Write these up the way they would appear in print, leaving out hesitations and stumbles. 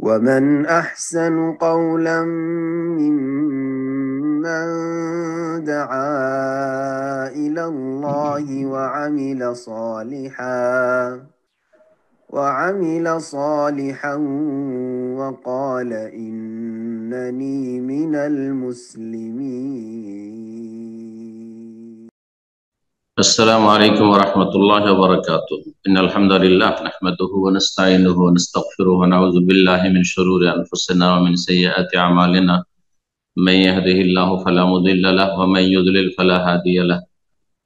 ومن أحسن قولا ممن دعا إلى الله وعمل صالحا وقال إنني من المسلمين. السلام عليكم ورحمة الله وبركاته. إن الحمد لله نحمده ونستعينه ونستغفره ونعوذ بالله من شرور أنفسنا ومن سيئات أعمالنا من يهده الله فلا مضل له ومن يضلل فلا هادي له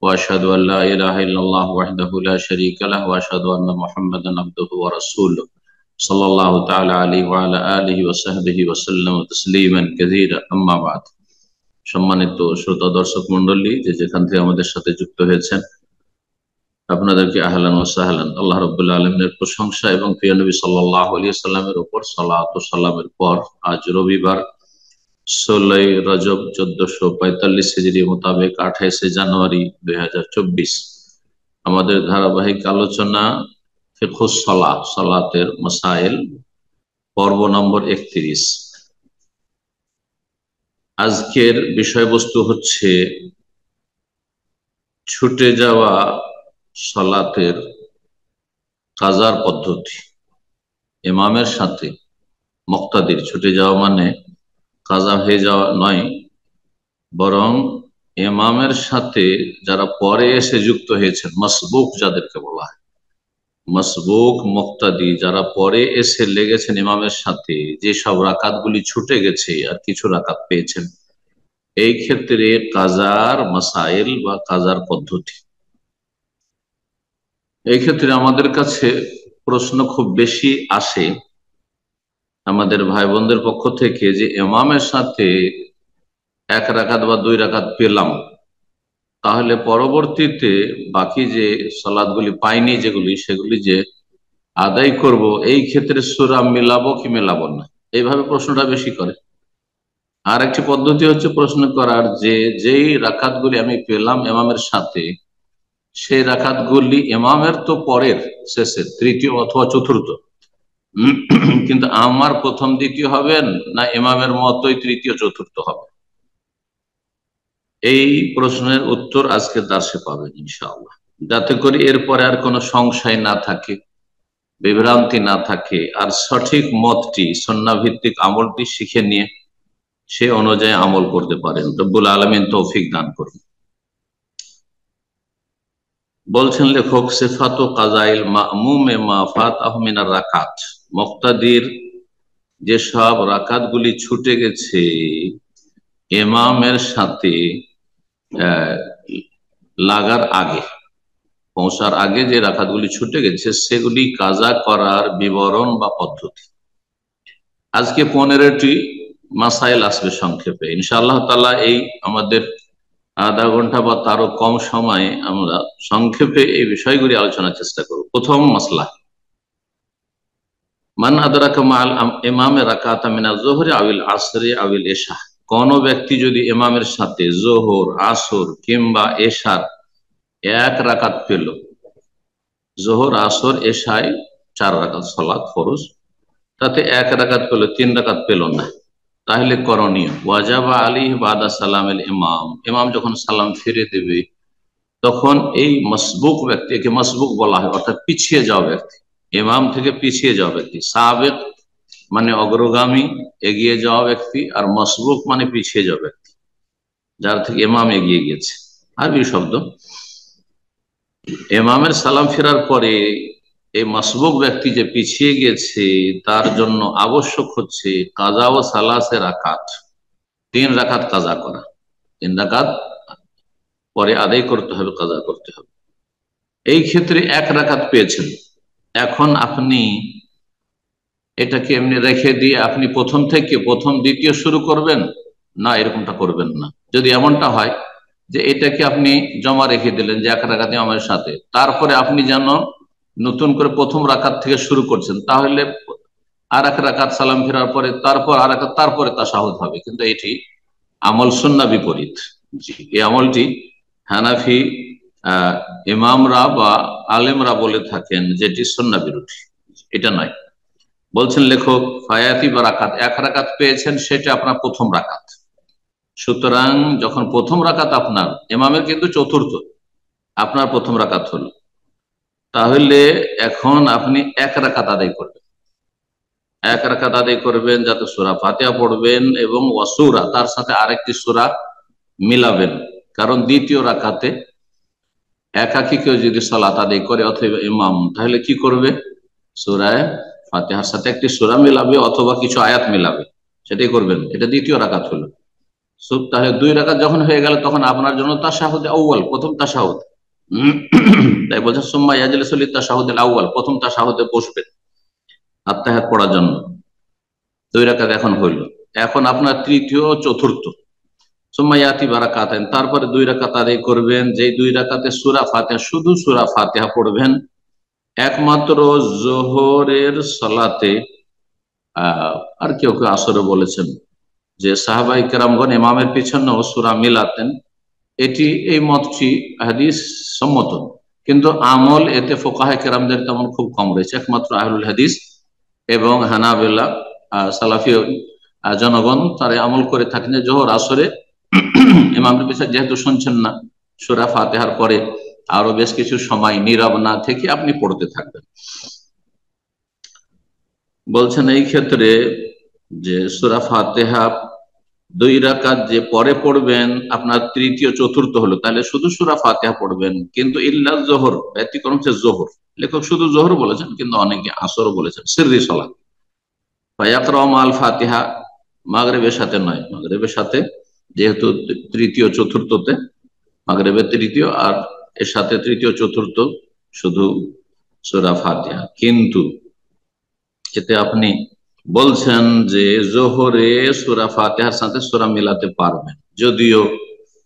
وأشهد أن لا إله إلا الله وحده لا شريك له وأشهد أن محمدا عبده ورسوله صلى الله تعالى عليه وعلى آله وصحبه وسلم تسليما كثيرا أما بعد। সম্মানিত শ্রোতা দর্শক মন্ডলী, যেখান থেকে আমাদের সাথে যুক্ত হয়েছেন, আপনাদেরকে আহলান ওয়া সাহলান। আল্লাহ রাব্বুল আলামিনের প্রশংসা এবং প্রিয় নবী সাল্লাল্লাহু আলাইহি ওয়াসাল্লামের উপর সালাত ও সালামের পর আজ রবিবার 16 রজব 1445 হিজরি মোতাবেক 28 জানুয়ারি 2024 আমাদের ধারাবাহিক আলোচনা ফিকহুস সালাত, সালাতের মাসাইল, পর্ব নম্বর 31। আজকের বিষয়বস্তু হচ্ছে ছুটে যাওয়া সালাতের কাজার পদ্ধতি। ইমামের সাথে মুক্তাদির ছুটে যাওয়া মানে কাজা হয়ে যাওয়া নয়, বরং ইমামের সাথে যারা পরে এসে যুক্ত হয়েছেন, মাসবুক যাদেরকে বলা হয়, মাসবুক মুক্তাদি যারা পরে এসে লেগেছেন ইমামের সাথে, যে সব রাকাতগুলি ছুটে গেছে আর কিছু রাকাত পেয়েছেন, এই ক্ষেত্রে কাজার মাসাইল বা কাজার পদ্ধতি। এই ক্ষেত্রে আমাদের কাছে প্রশ্ন খুব বেশি আসে আমাদের ভাই বোনদের পক্ষ থেকে, যে ইমামের সাথে 1 রাকাত বা 2 রাকাত পেলাম, তাহলে পরবর্তীতে বাকি যে সালাতগুলি পাইনি সেগুলি যে আদায় করব, এই ক্ষেত্রে সূরা মিলাবো কি মেলাবো না, এইভাবে প্রশ্নটা বেশি করে। আর একটি পদ্ধতি হচ্ছে প্রশ্ন করার যে যেই রাকাতগুলি আমি পেলাম ইমামের সাথে, সেই রাকাতগুলি ইমামের তো পরের শেষে তৃতীয় অথবা চতুর্থ, কিন্তু আমার প্রথম দ্বিতীয় হবেন না ইমামের মতোই তৃতীয় চতুর্থ হবে। এই প্রশ্নের উত্তর আজকে দার্সে পাবেন ইনশাআল্লাহ, যাতে করে এরপরে আর কোনো সংশয় না থাকে, বিভ্রান্তি না থাকে, আর সঠিক মতটি সুন্নাহ ভিত্তিক আমলটি শিখে নিয়ে সে অনুযায়ী আমল করতে পারেন। রব্বুল আলামিন তৌফিক দান করুন। বলছেন লেখক, সিফাতু কাযাইল মা'মুমে মা ফাতাহু মিনার রাকাত, মুক্তাদির যেসব রাকাতগুলি ছুটে গেছে ইমামের সাথে লাগার আগে, পৌঁছার আগে যে রাকাতগুলি ছুটে গেছে, সেগুলি কাজা করার বিবরণ বা পদ্ধতি। আজকে 15টি মাসাইল আসবে সংক্ষেপে ইনশাআল্লাহ তাআলা। এই আমাদের আধা ঘন্টা বা তারও কম সময়ে আমরা সংক্ষেপে এই বিষয়গুলি আলোচনার চেষ্টা করব। প্রথম মাসলা, মান আদরাকা মা'আল ইমামে রাকাতাম মিনাজ যুহরি আওয়াল আসরি আওয়াল ইশা, কোন ব্যক্তি যদি ইমামের সাথে যোহর, আসর কিংবা এশার 1 রাকাত পেল, যোহর, আসর, এশায় 4 রাকাত সালাত ফরজ, তাতে 1 রাকাত পেল, 3 রাকাত পেল না, তাহলে করণীয় ওয়াজাবা আলাইহি বাদা সালামেল ইমাম, ইমাম যখন সালাম ফিরে দেবে তখন এই মাসবুক ব্যক্তি, একে মাসবুক বলা হয়, অর্থাৎ পিছিয়ে যাওয়া ব্যক্তি, ইমাম থেকে পিছিয়ে যাওয়া ব্যক্তি। সাবেক মানে অগ্রগামী, এগিয়ে যাওয়া ব্যক্তি, আর মাসবুক মানে পিছিয়ে যাওয়া ব্যক্তি, যার থেকে ইমাম এগিয়ে গেছে। আরবি শব্দ। ইমামের সালাম ফেরার পরে এই মাসবুক ব্যক্তি যে পিছিয়ে গেছে, তার জন্য আবশ্যক হচ্ছে কাজা ও সালাসে রাকাত, 3 রাকাত কাজা করা। 3 রাকাত পরে আদায় করতে হবে, কাজা করতে হবে। এই ক্ষেত্রে 1 রাকাত পেয়েছেন, এখন আপনি এটাকে এমনি রেখে দিয়ে আপনি প্রথম থেকে প্রথম দ্বিতীয় শুরু করবেন না, এরকমটা করবেন না। যদি এমনটা হয় যে এটাকে আপনি জমা রেখে দিলেন যে 1 রাকাত আমার সাথে, তারপরে আপনি যেন নতুন করে প্রথম রাকাত থেকে শুরু করছেন, তাহলে আর 1 রাকাত সালাম ফেরার পরে তারপর আর রাকাত, তারপরে তাশাহুদ হবে, কিন্তু এটি আমল সুন্নাহ বিপরীত। এই আমলটি হানাফি ইমামরা বা আলেমরা বলে থাকেন যেটি সুন্নাহ বিরোধী, এটা নয়। বলছেন লেখক ফায়াতি বা রাকাত, এক রাকাত পেয়েছেন, সেটা আপনার প্রথম রাকাত। সুতরাং যখন প্রথম রাকাত আপনার, ইমামের কিন্তু চতুর্থ, আপনার প্রথম রাকাত হলো, তাহলে এখন আপনি এক রাকাত আদায় করবেন। এক রাকাত আদায় করবেন, যাতে সূরা ফাতিহা পড়বেন এবং ওয়াসুরা, তার সাথে আরেকটি সূরা মিলাবেন। কারণ দ্বিতীয় রাকাতে একাকী কেউ যদি সালাত আদায় করে অথবা ইমাম, তাহলে কি করবে? সূরা ফাতিহার সাথে একটি সূরা মিলাবে অথবা কিছু আয়াত মিলাবে, সেটাই করবেন। এটা দ্বিতীয় রাকাত হলো। তাহলে দুই রাকাত যখন হয়ে গেল, তখন আপনার জন্য তাশাহুদে আউয়াল, প্রথম তাশাহুদ। তাই বলছে সুম্মা ইয়াজলিসু লিতাশাহুদিল আউয়াল, প্রথম তাশাহুদে বসবেন আত্তাহিয়াত পড়ার জন্য। দুই রাকাত এখন হইল, এখন আপনার তৃতীয় চতুর্থ। সুম্মা ইয়াতি বারাকাতাইন, তারপরে দুই রাকাত আদায় করবেন, যে দুই রাকাতে সূরা ফাতিহা, শুধু সূরা ফাতিহা পড়বেন। একমাত্র জোহরের সালাতে আর কেউ কেউ আসরে বলেছেন যে সাহাবাই কেরামগণ ইমামের পিছনেও সূরা মিলাতেন। এটি, এই মতটি হাদিস সম্মত, কিন্তু আমল এতে ফুকাহায়ে কেরামদের তেমন খুব কম রয়েছে। একমাত্র আহলুল হাদিস এবং হানাবিলা সালাফি জনগণ তারা আমল করে থাকেন যে জোহর আসরে ইমামের পিছনে যেহেতু শুনছেন না, সূরা ফাতিহার পরে আরো বেশ কিছু সময় নীরব না থেকে আপনি পড়তে থাকবেন। বলছেন এই ক্ষেত্রে যে সূরা ফাতিহা দুই রাকাত যে পরে পড়বেন, আপনার তৃতীয় চতুর্থ হলো, তাহলে শুধু সূরা ফাতিহা পড়বেন। কিন্তু ইল্লা জোহর, ব্যতিক্রম হচ্ছে জোহর। লেখক শুধু জোহর বলেছেন, কিন্তু অনেকে আসরও বলেছেন, সিররি সালাত। ফায়াকরা মাল ফাতিহা, মাগরিবের সাথে নয়, মাগরিবের সাথে যেহেতু তৃতীয় চতুর্থতে, মাগরিবের তৃতীয় আর এর সাথে তৃতীয় চতুর্থ শুধু সূরা ফাতিহা। কিন্তু এতে আপনি বলছেন যে জোহরে সূরা ফাতিহার সাথে সূরা মিলাতে পারবেন, যদিও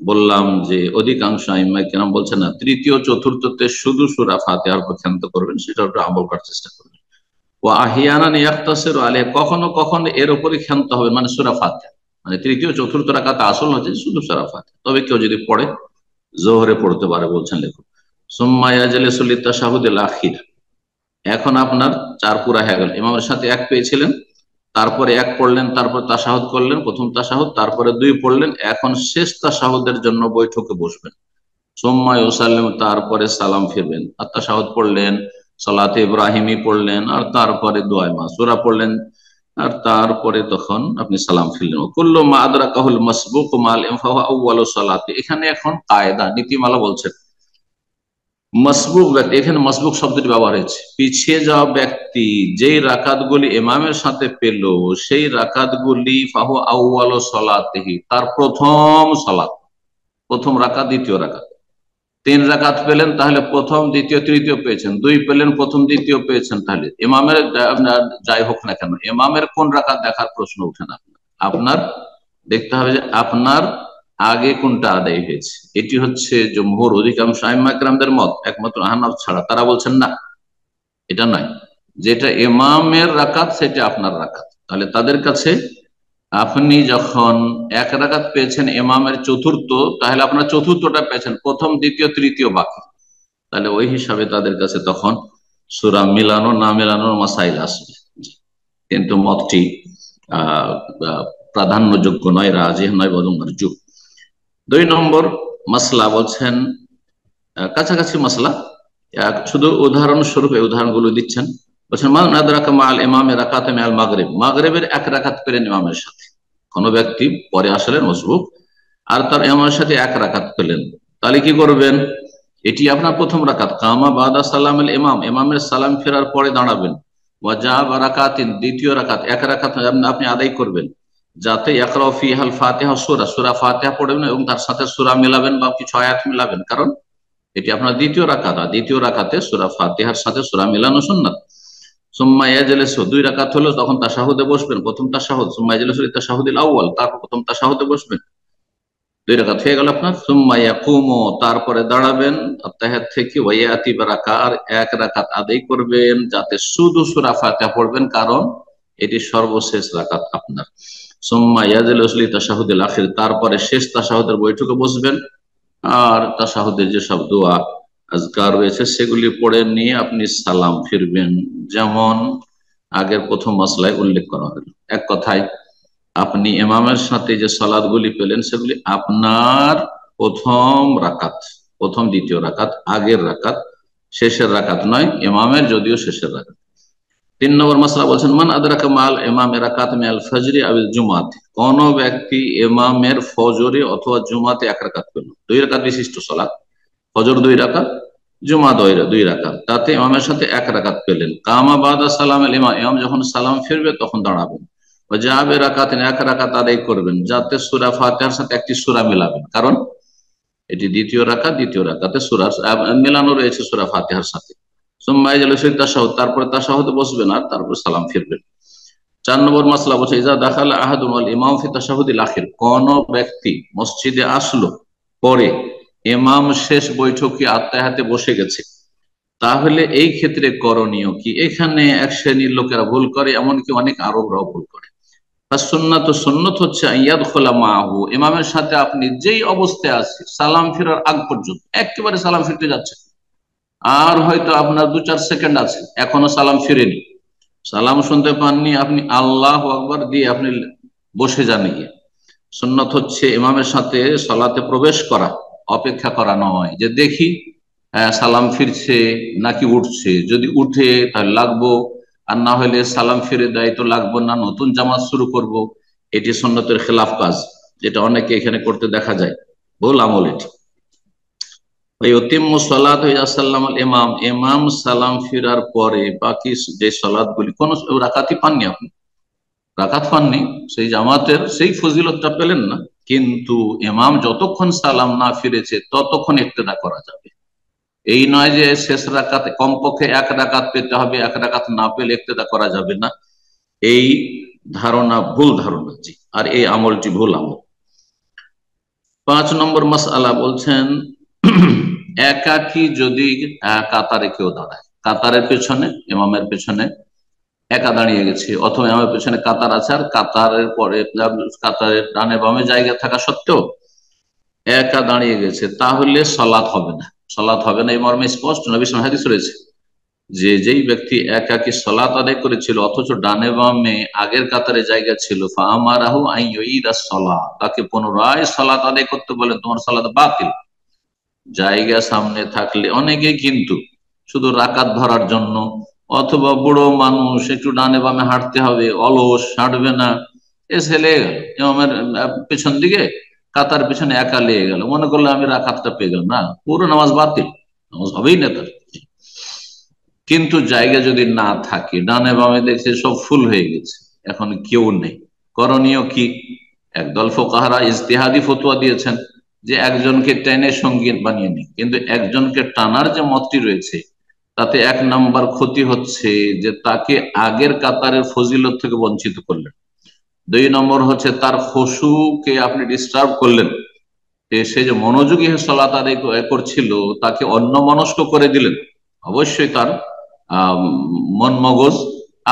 বললাম যে অধিকাংশ আইম্মায়ে কেরাম বলছেন না, তৃতীয় চতুর্থতে শুধু সূরা ফাতিহার উপর ক্ষান্ত করবেন, সেটা একটু আমল করার চেষ্টা করবেন। ও আহিয়ানান ইয়াক্তাসিরু আলাইহি, কখনো কখনো এর উপরই ক্ষান্ত হবে, মানে সূরা ফাতিহা, মানে তৃতীয় চতুর্থ রাকাতে আসল হচ্ছে শুধু সূরা ফাতিহা। তবে কেউ যদি পড়ে, জোহরে পড়তে পারে, বলছেন লেখক। সুম্মা ইয়াজলিসু লিতাশাহুদিল আখির, এখন আপনার চার পুরা হয়ে গেল। ইমামের সাথে এক পেয়েছিলেন, তারপরে এক পড়লেন, তারপর তাশাহুদ করলেন, প্রথম তাশাহুদ, তারপরে দুই পড়লেন, এখন শেষ তাশাহুদের জন্য বৈঠকে বসবেন। সুম্মা ইউসাল্লিম, তারপরে সালাম ফিরবেন। আর তাশাহুদ পড়লেন, সালাতে ইব্রাহিমী পড়লেন, আর তারপরে দুআয়ে মাসুরা পড়লেন, আর তারপরে তখন আপনি সালাম ফিরলেন। কুল্লু মা আদরাকাহুল মাসবুক মাল ইনফাহু আউয়ালু সালাতি, এখানে এখন কায়দা, নীতিমালা বলছেন। মসবুক ব্যক্তি, এখানে মসবুক শব্দটি ব্যবহার হয়েছে, পিছিয়ে যাওয়া ব্যক্তি যেই রাকাতগুলি ইমামের সাথে পেল, সেই রাকাতগুলি ফাহু আউয়ালু সালাতিহি, তার প্রথম সালাত, প্রথম রাকাত, দ্বিতীয় রাকাত। তিন রাকাত পেলেন, তাহলে প্রথম দ্বিতীয় তৃতীয় পেয়েছেন। দুই পেলেন, প্রথম দ্বিতীয় পেয়েছেন। তাহলে ইমামের যাই হোক না কেন, ইমামের কোন রাকাত দেখার প্রশ্ন উঠে না। আপনার দেখতে হবে যে আপনার আগে কোনটা আদায় হয়েছে। এটি হচ্ছে জমহুর, অধিকাংশ আইম্মায়ে কেরামদের মত, একমাত্র আহনাফ ছাড়া। তারা বলছেন না, এটা নয়, যেটা ইমামের রাকাত সেটা আপনার রাকাত। তাহলে তাদের কাছে আপনি যখন এক রাকাত পেয়েছেন ইমামের চতুর্থ, তাহলে আপনার চতুর্থটা পেয়েছেন, প্রথম দ্বিতীয় তৃতীয় বাকি। তাহলে ওই হিসাবে তাদের কাছে তখন সূরা মিলানো না মিলানোর মাসাইল আসবে। কিন্তু মতটি প্রাধান্যযোগ্য নয়, রাজিহ নয়, বরং মারজুহ। দুই নম্বর মাসলা বলছেন, কাছাকাছি মাসলা, শুধু উদাহরণস্বরূপ এই উদাহরণগুলো দিচ্ছেন। বলছেন মান আদরাকা মাল ইমামে রাকাতান মিনাল মাগরিব, মাগরিবের এক রাকাত পেলেন ইমামের সাথে। কোন ব্যক্তি পরে আসলেন মসবুক, আর তার ইমামের সাথে এক রাকাত পেলেন, তাহলে কি করবেন? এটি আপনার প্রথম রাকাত, কামা বাদা সালামেল ইমাম, ইমামের সালাম ফেরার পরে দাঁড়াবেন। ওয়াজা বারাকাতিন, দ্বিতীয় রাকাত, এক রাকাত আপনি আদায় করবেন, যাতে ইয়াকরাউ ফিহাল ফাতিহা সূরা, সূরা ফাতিহা পড়বেন এবং তার সাথে সূরা মিলাবেন বা কিছু আয়াত মিলাবেন। কারণ এটি আপনার দ্বিতীয় রাকাত, আর দ্বিতীয় রাকাতে সূরা ফাতিহার সাথে সূরা মিলানো সুন্নাত। সুম্মা ইয়াজলিসু, দুই রাকাত হলো, তখন তাশাহুদে বসবেন, প্রথম তাশাহুদ। সুম্মা ইয়াজলিসু লিতাশাহুদিল আউয়াল, তারপর প্রথম তাশাহুদে বসবেন। দুই রাকাত হয়ে গেল আপনার। সুম্মা ইয়াকুমু, তারপরে দাঁড়াবেন আত্তাহিয়াত থেকে। ওয়া ইয়াতি বারাকা, আর এক রাকাত আদায় করবেন, যাতে শুধু সূরা ফাতিহা পড়বেন, কারণ এটি সর্বশেষ রাকাত আপনার। সুম্মা ইয়াজলিসু লিতাশাহুদিল আখির, তারপরে শেষ তাশাহুদের বৈঠকে বসবেন, আর তাশাহুদের যেসব দোয়া আজকার রয়েছে সেগুলি পড়ে নিয়ে আপনি সালাম ফিরবেন। যেমন আগের প্রথম মাসলায় উল্লেখ করা হলো। এক কথায় আপনি ইমামের সাথে যে সালাতগুলি পেলেন সেগুলি আপনার প্রথম রাকাত, প্রথম দ্বিতীয় রাকাত, আগের রাকাত, শেষের রাকাত নয়, ইমামের যদিও শেষের রাকাত। 3 নম্বর মাসলা বলছেন মান আদরাকা মাল ইমাম রাকাত মিনাল ফজরি আবিল জুমাত, কোন ব্যক্তি ইমামের ফজরে অথবা জুমাতে এক রাকাত পেল, 2 রাকাত বিশিষ্ট সালাত, ফজর 2 রাকাত, জুমা 2 রাকাত, তাতে ইমামের সাথে এক রাকাত পেলেন। কামা বাদা সালাম আল ইমাম, ইমাম যখন সালাম ফিরবে তখন দাঁড়াবেন। যাবে রাকাতেন, এক রাকাত আদায় করবেন, যাতে সূরা ফাতিহার সাথে একটি সূরা মিলাবেন, কারণ এটি দ্বিতীয় রাকাত, দ্বিতীয় রাকাতে সূরা মেলানো রয়েছে সূরা ফাতিহার সাথে। সুম্মা ইয়াজলিসু তাশাহুদ, তারপরে তাশাহুদে বসবেন আর তারপর সালাম ফিরবেন। 4 নম্বর মাসলা বলছে ইজা দাখালা আহাদুম আল ইমাম ফি তাশাহুদিল আখির, কোন ব্যক্তি মসজিদে আসলো পরে ইমাম শেষ বৈঠকে আত্তাহিয়াতে বসে গেছে, তাহলে এই ক্ষেত্রে করণীয় কি? এখানে এক শ্রেণীর লোকেরা ভুল করে, এমনকি অনেক আরবরাও ভুল করে। সুন্নাত, সুন্নত হচ্ছে ইয়াদখুলা মাহু, ইমামের সাথে আপনি যেই অবস্থায় আছে সালাম ফেরার আগ পর্যন্ত, একেবারে সালাম ফিরতে যাচ্ছে আর হয়তো আপনার 2-4 সেকেন্ড আছে এখনো সালাম ফিরেনি, সালাম শুনতে পাননি, আপনি আল্লাহু আকবার দিয়ে আপনি বসে যান। গিয়ে সুন্নত হচ্ছে ইমামের সাথে সালাতে প্রবেশ করা, অপেক্ষা করা নয় যে দেখি সালাম ফিরছে নাকি উঠছে, যদি উঠে তাহলে লাগবো, আর না হলে সালাম ফিরে দেয় তো লাগবো না, নতুন জামাত শুরু করব। এটি সুন্নতের খেলাফ কাজ, যেটা অনেকে এখানে করতে দেখা যায়, ভুল আমল এটি। ইমাম, ইমাম সালাম ফিরার পরে বাকি যে সালাতগুলি, কোন রাকাতই পাননি আপনি, রাকাত পাননি, সেই জামাতের সেই ফজিলতটা পেলেন না, কিন্তু ইমাম যতক্ষণ সালাম না ফিরেছে ততক্ষণ ইক্তেদা করা যাবে। এই নয় যে শেষ রাকাতে কমপক্ষে এক রাকাত পেতে হবে, এক রাকাত না পেলে ইক্তেদা করা যাবে না, এই ধারণা ভুল ধারণা। জি, আর এই আমলটি ভুল আমল। 5 নম্বর মাসআলা বলছেন একাকী যদি কাতারে কেউ দাঁড়ায়, কাতারের পেছনে, ইমামের পেছনে একা দাঁড়িয়ে গেছে, অথবা ইমামের পেছনে কাতার আছে আর কাতারের পরে কাতারের ডানে বামে জায়গা থাকা সত্ত্বেও একা দাঁড়িয়ে গেছে, তাহলে সালাত হবে না, সালাত হবে না। এই মর্মে স্পষ্ট নবী সাল্লাল্লাহু আলাইহি ওয়াসাল্লাম হাদিস রয়েছে যে যেই ব্যক্তি একাকী সালাত আদায় করেছিল অথচ ডানে বামে আগের কাতারে জায়গা ছিল, ফাআমারাহু আন ইউঈদাস সালাত, তাকে পুনরায় সালাত আদায় করতে বলেন, তোমার সালাত বাতিল। জায়গা সামনে থাকলে অনেকে কিন্তু শুধু রাকাত ধরার জন্য, অথবা বুড়ো মানুষ একটু ডানে বামে হাঁটতে হবে, অলস, হাঁটবে না, এ ছেলে ইমামের পেছন দিকে কাতার পেছনে একা লেগে গেল, মনে করলে আমি রাকাতটা পেয়ে গেলাম, না, পুরো নামাজ বাতিল, নামাজ হবেই না তার। কিন্তু জায়গা যদি না থাকে, ডানে বামে দেখছে সব ফুল হয়ে গেছে, এখন কেউ নেই, করণীয় কি? একদল ফুকাহারা ইজতিহাদি ফতোয়া দিয়েছেন যে একজনকে টেনে সঙ্গী বানিয়ে নি, কিন্তু একজনকে টানার যে মতটি রয়েছে তাতে 1 নাম্বার ক্ষতি হচ্ছে যে তাকে আগের কাতারের ফজিলত থেকে বঞ্চিত করলেন। 2 নম্বর হচ্ছে তার খুশুকে আপনি ডিস্টার্ব করলেন, সে যে মনোযোগী সালাত আদায় করছিল তাকে অন্যমনস্ক করে দিলেন। অবশ্যই তার মন মগজ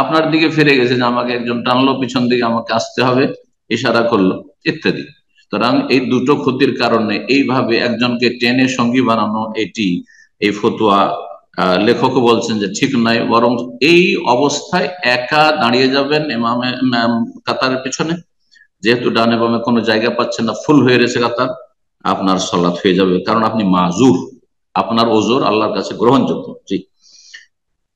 আপনার দিকে ফিরে গেছে যে আমাকে একজন টানলো পিছন দিকে, আমাকে আসতে হবে, ইশারা করলো ইত্যাদি। সুতরাং এই দুটো ক্ষতির কারণে এইভাবে একজনকে টেনে সঙ্গী বানানো, এটি এই ফতোয়া লেখক বলছেন যে ঠিক নয়, বরং এই অবস্থায় একা দাঁড়িয়ে যাবেন ইমামে কাতারের পিছনে, যেহেতু ডানে বামে কোনো জায়গা পাচ্ছেন না, ফুল হয়ে রয়েছে কাতার, আপনার সালাত হয়ে যাবে, কারণ আপনি মাজুর, আপনার ওজর আল্লাহর কাছে গ্রহণযোগ্য। জি,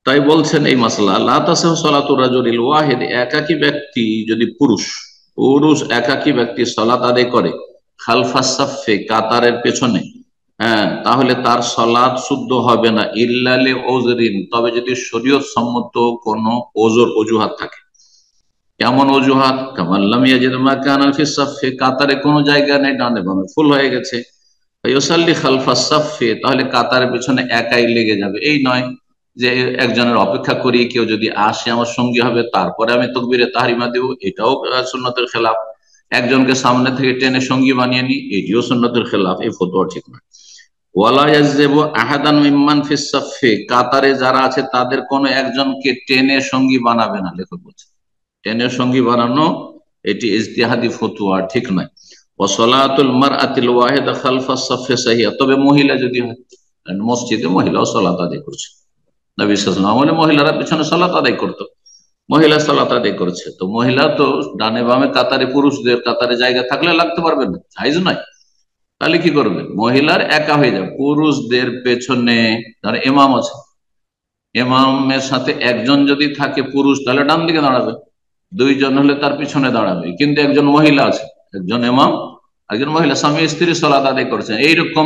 তাই বলছেন এই মাসলা লা তাসিহু সালাতুর রাজুলিল ওয়াহিদ, একাকী ব্যক্তি যদি পুরুষ একাকী ব্যক্তি সালাত আদায় করে খালফাস সাফে, কাতারের পেছনে, হ্যাঁ, তাহলে তার সালাত শুদ্ধ হবে না, ইল্লা লি উযরিন, তবে যদি শরীয়ত সম্মত কোনো অজুহাত থাকে। কেমন অজুহাত? কামাল্লাম ইয়াজিদ মাকানান ফিস সাফে, কাতারে কোনো জায়গা নেই, ডানে বামে ফুল হয়ে গেছে, ইউসাল্লি খালফাস সাফে, তাহলে কাতারের পেছনে একাই লেগে যাবে। এই নয় যে একজনের অপেক্ষা করি, কেউ যদি আসে আমার সঙ্গী হবে তারপরে আমি তাকবীরে তাহরিমা দেব, এটাও সুন্নতের খেলাফ। একজনকে সামনে থেকে টেনে সঙ্গী বানিয়ে নি, এটিও সুন্নতের খেলাফ, এই ফতোয়া ঠিক নয়। ওয়ালা ইয়াজলিবু আহাদান মিম্মান ফিস সাফে, কাতারে যারা আছে তাদের কোনো একজনকে টেনে সঙ্গী বানাবে না, লেখক বলছে টেনে সঙ্গী বানানো এটি ইজতিহাদি ফতোয়া, ঠিক নয়। ওয়াসসালাতুল মারআতিল ওয়াহিদা খালফাস সাফে সাহিহা, তবে মহিলা যদি হয়, মসজিদে মহিলাও সালাত আদায় করছে, নবী সাল্লাল্লাহু আলাইহি ওয়াসাল্লাম মহিলারা পিছনে সালাত আদায় করতো, মহিলা সালাত আদায় করছে, তো মহিলা তো ডানে বামে কাতারে, পুরুষদের কাতারে জায়গা থাকলে লাগতে পারবেন না, জায়েজ নয়। তাহলে কি করবেন? মহিলার একা হয়ে যাবে, পুরুষদের পেছনে ধর ইমাম আছে, ইমামের সাথে একজন যদি থাকে পুরুষ তাহলে ডান দিকে দাঁড়াবে, দুইজন হলে তার পিছনে দাঁড়াবে। কিন্তু একজন মহিলা আছে, একজন ইমাম, একজন মহিলা, স্বামী স্ত্রী সালাত আদায় করছেন। এইরকম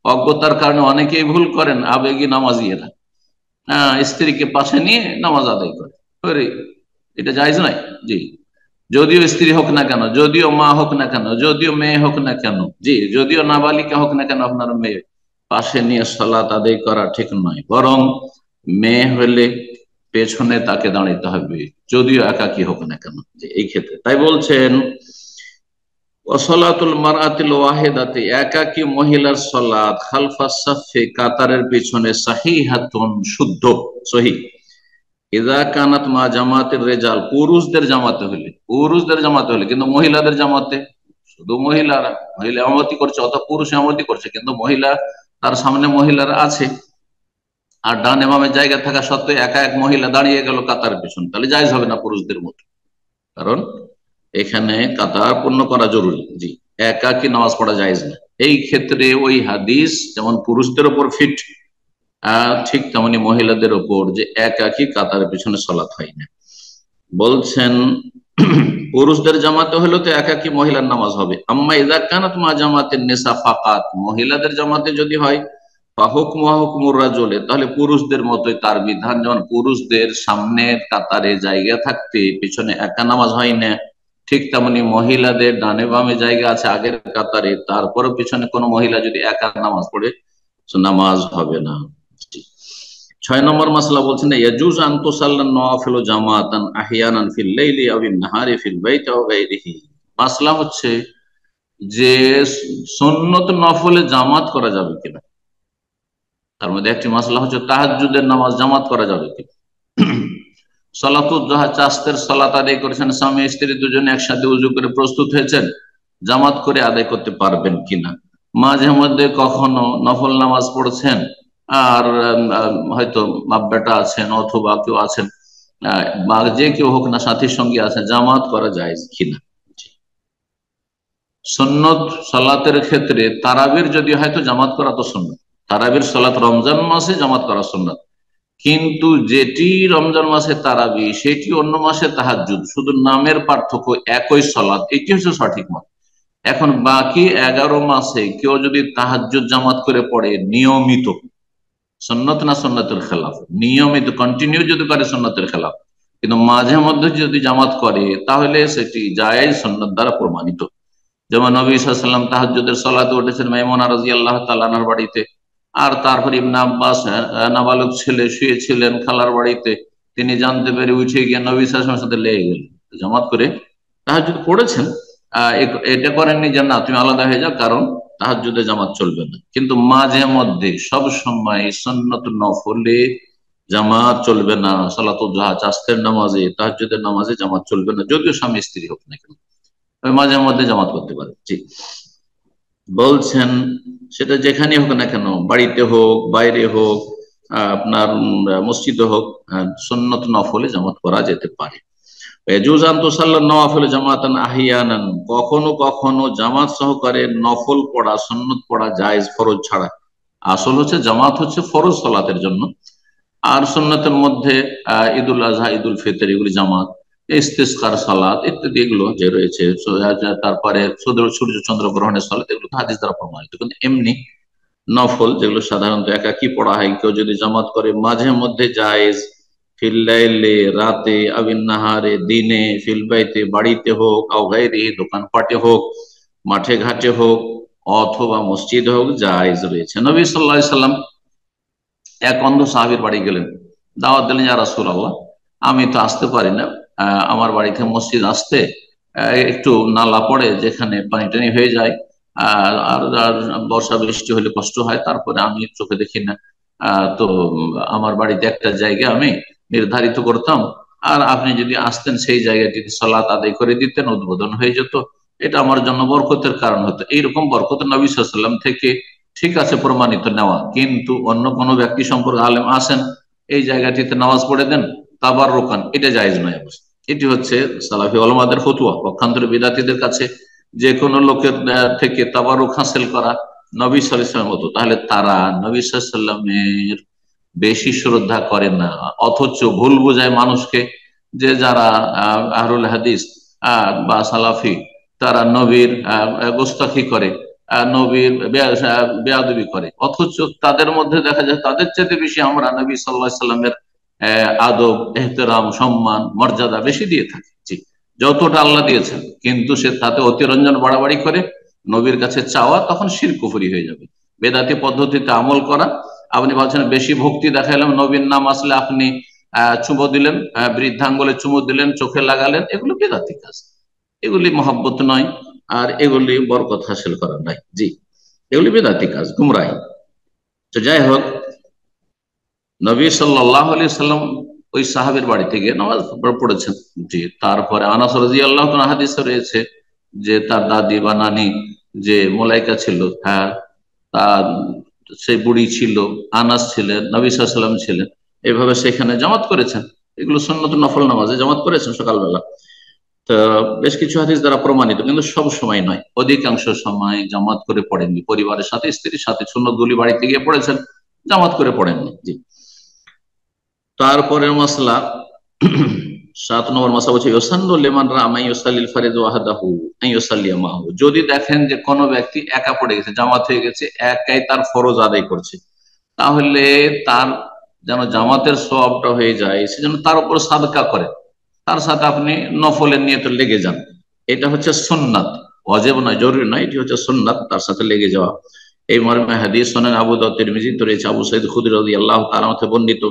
অজ্ঞতার কারণে অনেকেই ভুল করেন, আবেগী নামাজিয়েরা স্ত্রীকে পাশে নিয়ে নামাজ আদায় করে, এটা জায়েজ নাই। জি, যদিও স্ত্রী হোক না কেন, যদিও মা হোক না কেন, যদিও মেয়ে হোক না কেন, জি, যদিও নাবালিকা হোক না কেন, আপনার মেয়ে পাশে নিয়ে সালাত আদায় করা ঠিক নয়। বরং মেয়ে হলে পেছনে তাকে দাঁড়াইতে হবে, যদিও একাকী হোক না কেন। যে এই ক্ষেত্রে তাই বলছেন ওয়াসালাতুল মারআতিল ওয়াহিদাতি, একাকী মহিলার সালাত খালফাস সাফে, কাতারের পিছনে, সাহিহাতুন, শুদ্ধ, সহিহ। ইযা কানাত মা জামাতের রেজাল, পুরুষদের জামাতে হলে, পুরুষদের জামাতে হলে, কিন্তু মহিলাদের জামাতে শুধু মহিলারা, মহিলা ইমামতি করছে অথবা পুরুষ ইমামতি করছে, কিন্তু মহিলা, তার সামনে মহিলারা আছে, আর ডান ইমামের জায়গা থাকা সত্ত্বেও একা এক মহিলা দাঁড়িয়ে গেল কাতার পিছনে, তাহলে জায়েজ হবে না পুরুষদের মতো, কারণ এখানে কাতার পূর্ণ করা জরুরি। জি, একাকী নামাজ পড়া জায়েজ না। এই ক্ষেত্রে ওই হাদিস যেমন পুরুষদের উপর ফিট, ঠিক তেমনি মহিলাদের উপর, যে একাকী কাতারের পিছনে সালাত হয় না। বলছেন পুরুষদের জামাতে হলে তো একাকী মহিলার নামাজ হবে। আম্মা ইযা কানাত মা জামাতের নিসা ফাকাত, মহিলাদের জামাতে যদি হয় ফাহুকমুহা হুকমুর রাজুলি, তাহলে পুরুষদের মতোই তার বিধান। যেমন পুরুষদের সামনে কাতারে জায়গা থাকতে পিছনে একা নামাজ হয় না, ঠিক তেমনি মহিলাদের ডানে বামে জায়গা আছে আগের কাতারে, তারপরও পিছনে কোনো মহিলা যদি একা নামাজ পড়ে, নামাজ হবে না। 6 নম্বর মাসলা বলছেন ইয়াজুজ আন তুসাল্লান নওয়াফিল জামাতান আহইয়ানান ফিল লাইলি আও বিন নাহারি ফিল বাইতি আও গায়রিহি। মাসলা হচ্ছে যে সুন্নত নফলে জামাত করা যাবে কিনা। তার মধ্যে একটি মাসলা হচ্ছে তাহাজ্জুদের নামাজ জামাত করা যাবে কিনা। সালাতুদ দুহা, চাস্তের সালাত আদায় করেছেন, স্বামী স্ত্রী দুজনে একসাথে উজু করে প্রস্তুত হয়েছেন, জামাত করে আদায় করতে পারবেন কিনা। মাঝে মধ্যে কখনো নফল নামাজ পড়ছেন, আর হয়তো বাপ বেটা আছেন অথবা কেউ আছেন, বা যে কেউ হোক না, সাথীর সঙ্গে আছেন, জামাত করা যায় কিনা। সুন্নত সালাতের ক্ষেত্রে তারাবির যদি হয়তো জামাত করা তো সুন্নত, তারাবির সালাত রমজান মাসে জামাত করা সুন্নত, কিন্তু যেটি রমজান মাসে তারাবি সেটি অন্য মাসে তাহাজ্জুদ, শুধু নামের পার্থক্য, একই সালাত, এটি হচ্ছে সঠিক মত। এখন বাকি 11 মাসে কেউ যদি তাহাজ্জুদ জামাত করে পড়ে নিয়মিত, সুন্নত না সুন্নতের খেলাফ, নিয়মিত কন্টিনিউ যদি করে সুন্নতের খেলাফ, কিন্তু মাঝে মধ্যে যদি জামাত করে তাহলে সেটি জায়েজ, সুন্নত দ্বারা প্রমাণিত। যেমন নবী সাল্লাল্লাহু আলাইহি ওয়াসাল্লাম তাহাজ্জুদের সালাতে উঠেছেন মাইমুনা রাদিয়াল্লাহু তাআলা আনহার বাড়িতে, আর তারপর ইবনে আব্বাস নাবালক ছেলে শুয়েছিলেন খালার বাড়িতে, তিনি জানতে পেরে উঠে গিয়ে নবী সাল্লাল্লাহু আলাইহি ওয়াসাল্লামের সাথে লেগে গেলেন, জামাত করে তাহাজ্জুদ পড়েছেন। এটা করেননি যে না তুমি আলাদা হয়ে যাও, কারণ তাহাজ্জুদে জামাত চলবে না। কিন্তু মাঝে মধ্যে, সব সময় সুন্নত নফলে জামাত চলবে না, সালাতুল দুহা, চাস্তের নামাজে, তাহাজ্জুদের নামাজে জামাত চলবে না, যদিও স্বামী স্ত্রী হোক না কেন, মাঝে মধ্যে জামাত করতে পারে। জি, বলছেন সেটা যেখানে হোক না কেন, বাড়িতে হোক, বাইরে হোক, আপনার মসজিদে হোক, সুন্নত নফলে জামাত করা যেতে পারে। কখনো কখনো জামাত সহকারে নফল পড়া, সুন্নত পড়া জায়েজ, ফরজ ছাড়া। আসল হচ্ছে জামাত হচ্ছে ফরজ সালাতের জন্য, আর সুন্নতের মধ্যে ঈদুল আজহা, ঈদুল ফিতর, এগুলি জামাত, ইস্তিসকার সালাত ইত্যাদি এগুলো যে রয়েছে, তারপরে সূর্য চন্দ্র গ্রহণের সালাত, এগুলো হাদিস দ্বারা প্রমাণিত। কিন্তু এমনি নফল যেগুলো সাধারণত একাকি পড়া হয়, কেউ যদি জামাত করে মাঝে মধ্যে জায়েজ, ফিল্লাইলে, রাতে, আবিন নাহারে, দিনে, ফিলবাইতে, বাড়িতে হোক, আও গায়রিহি, দোকানপাটে হোক, মাঠে ঘাটে হোক, অথবা মসজিদে হোক, জায়েজ রয়েছে। নবী সাল্লাল্লাহু আলাইহি সাল্লাম এক অন্ধ সাহাবীর বাড়ি গেলেন, দাওয়াত দিলেন, ইয়া রাসূলুল্লাহ, আমি তো আসতে পারি না, আমার বাড়ি থেকে মসজিদ আসতে একটু নালা পড়ে, যেখানে পানি টানি হয়ে যায়, আর বর্ষা বৃষ্টি হলে কষ্ট হয়, তারপরে আমি চোখে দেখি না, তো আমার বাড়িতে একটা জায়গা আমি নির্ধারিত করতাম, আর আপনি যদি আসতেন সেই জায়গাটিতে সালাত আদায় করে দিতেন, উদ্বোধন হয়ে যেত, এটা আমার জন্য বরকতের কারণ হতো। এইরকম বরকত নবী সাল্লাল্লাহু আলাইহি ওয়াসাল্লাম থেকে ঠিক আছে প্রমাণিত নেওয়া, কিন্তু অন্য কোনো ব্যক্তি সম্পর্কে আলেম আসেন, এই জায়গাটিতে নামাজ পড়ে দেন, তাবাররুকান, এটা জায়েজ নয়। এটি হচ্ছে সালাফি উলামাদের ফতোয়া। পক্ষান্তরে বিদআতীদের কাছে যে কোনো লোকের থেকে তাবাররুক হাসিল করা নবী সাল্লাল্লাহু আলাইহি ওয়াসাল্লামের মতো, তাহলে তারা নবী সাল্লাল্লাহু আলাইহি ওয়াসাল্লামের বেশি শ্রদ্ধা করে না, অথচ ভুল বোঝায় মানুষকে যে যারা আহলুল হাদিস বা সালাফি, তারা নবীর গোস্তাখি করে, নবীর বেয়াদবি করে, অথচ তাদের মধ্যে দেখা যায় তাদের চাইতে বেশি আমরা নবী সাল্লাল্লাহু আলাইহি সাল্লামের আদব, এহতেরাম, সম্মান, মর্যাদা বেশি দিয়ে থাকি। জি, যতটা আল্লাহ দিয়েছেন, কিন্তু সে তাতে অতিরঞ্জন বাড়াবাড়ি করে নবীর কাছে চাওয়া, তখন শিরক কুফরি হয়ে যাবে। বেদাতি পদ্ধতিতে আমল করা, আপনি বলছেন বেশি ভক্তি দেখাইলাম, নবীর নাম আসলে আপনি চুমো দিলেন, বৃদ্ধাঙ্গুলে চুমো দিলেন, চোখে লাগালেন, এগুলো বেদাতি কাজ, এগুলি মহব্বত নয়, আর এগুলি বরকত হাসিল করা নাই। জি, এগুলি বেদাতি কাজ, গুমরাহি। তো যাই হোক, নবী সাল্লাল্লাহু আলাইহি সাল্লাম ওই সাহাবের বাড়িতে গিয়ে নামাজ পড়েছেন। জি, তারপরে আনাস রাদিয়াল্লাহু তাআলা হাদিসে রয়েছে যে তার দাদি বা নানি যে মালায়েকা ছিল, হ্যাঁ, তার সেই বুড়ি ছিল, আনাস ছিলেন, নবী সাল্লাল্লাহু আলাইহি সাল্লাম ছিলেন, এইভাবে সেখানে জামাত করেছেন। এগুলো সুন্নত নফল নামাজে জামাত করেছেন সকালবেলা। তো বেশ কিছু হাদিস দ্বারা প্রমাণিত, কিন্তু সব সময় নয়, অধিকাংশ সময় জামাত করে পড়েননি। পরিবারের সাথে, স্ত্রীর সাথে সুন্নতগুলি বাড়িতে গিয়ে পড়েছেন, জামাত করে পড়েননি। জি, তারপরের মাসলা 7 নম্বর মাসলা বলছে ইউসান্নু লিমান রামা ইউসাল্লিল ফারিদ ওয়াহদাহু আন ইউসাল্লিয়া মাহু। যদি দেখেন যে কোনো ব্যক্তি একা পড়ে গেছে, জামাত হয়ে গেছে, একাই তার ফরজ আদায় করছে, তাহলে তার যেন জামাতের সওয়াবটা হয়ে যায়, সেজন্য তার উপর সাদকা করে, তার সাথে আপনি নফলের নিয়তে লেগে যান। এটা হচ্ছে সুন্নাত, ওয়াজিব নয়, জরুরি নয়, এটি হচ্ছে সুন্নাত, তার সাথে লেগে যাওয়া। এই মর্মে হাদিস সুনান আবু দাউদ তিরমিজিতে রয়েছে, আবু সাঈদ খুদরি রাদিয়াল্লাহু তাআলা থেকে বর্ণিত।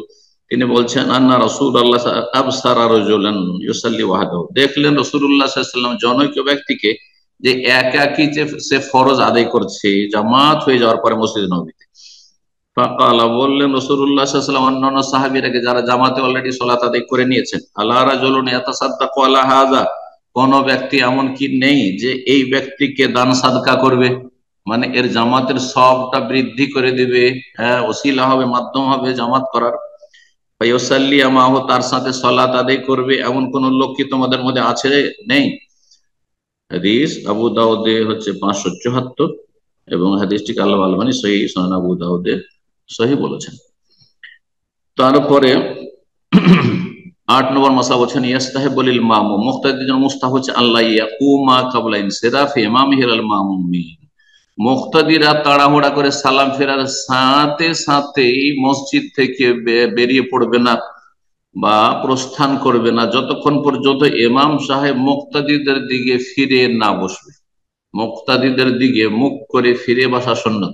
তিনি বলছেন আন্না রাসূলুল্লাহ আবসারা রাজুলান ইউসাল্লি ওয়াহদাহু, দেখলেন রাসূলুল্লাহ সাল্লাল্লাহু আলাইহি ওয়াসাল্লাম জনৈক ব্যক্তিকে যে একাকী সে ফরজ আদায় করছে, জামাত হয়ে যাওয়ার পরে মসজিদ নববীতে। ফাকালা, বললেন রাসূলুল্লাহ সাল্লাল্লাহু আলাইহি ওয়াসাল্লাম অন্যান্য সাহাবীরাকে যারা জামাতে অলরেডি সালাত আদায় করে নিয়েছেন, আলা রাজুলুন ইয়াতাসাদ্দাকু আলা হাযা, কোন ব্যক্তি এমন কি নেই যে এই ব্যক্তিকে দান সাদকা করবে, মানে এর জামাতের সবটা বৃদ্ধি করে দিবে, হ্যাঁ, ওসিলা হবে, মাধ্যম হবে জামাত করার। ফায়ুসাল্লি মাহু, তার সাথে সালাত আদায় করবে, এমন কোন লোক কি তোমাদের মধ্যে আছে? নেই। হাদিস আবু দাউদে হচ্ছে 574, এবং হাদিসটি আল্লাহ আলবানী সহিহ সুনান আবু দাউদে সহিহ বলেছেন। তারপরে 8 নম্বর মাসলা বলছেন ইয়াস্তাহিবুল ইমামু, মুক্তাদির জন্য মুস্তাহাব হচ্ছে আল্লাহ ইয়াকুমা ক্বাবলা ইনসিরাফি ইমামিহিল মামুমিন, মুক্তাদিরা তাড়াহুড়া করে সালাম ফেরার সাথে সাথেই মসজিদ থেকে বেরিয়ে পড়বে না বা প্রস্থান করবে না যতক্ষণ পর্যন্ত ইমাম সাহেব মুক্তাদিদের দিকে ফিরে না বসবে। মুক্তাদিদের দিকে মুখ করে ফিরে বসা সুন্নাত।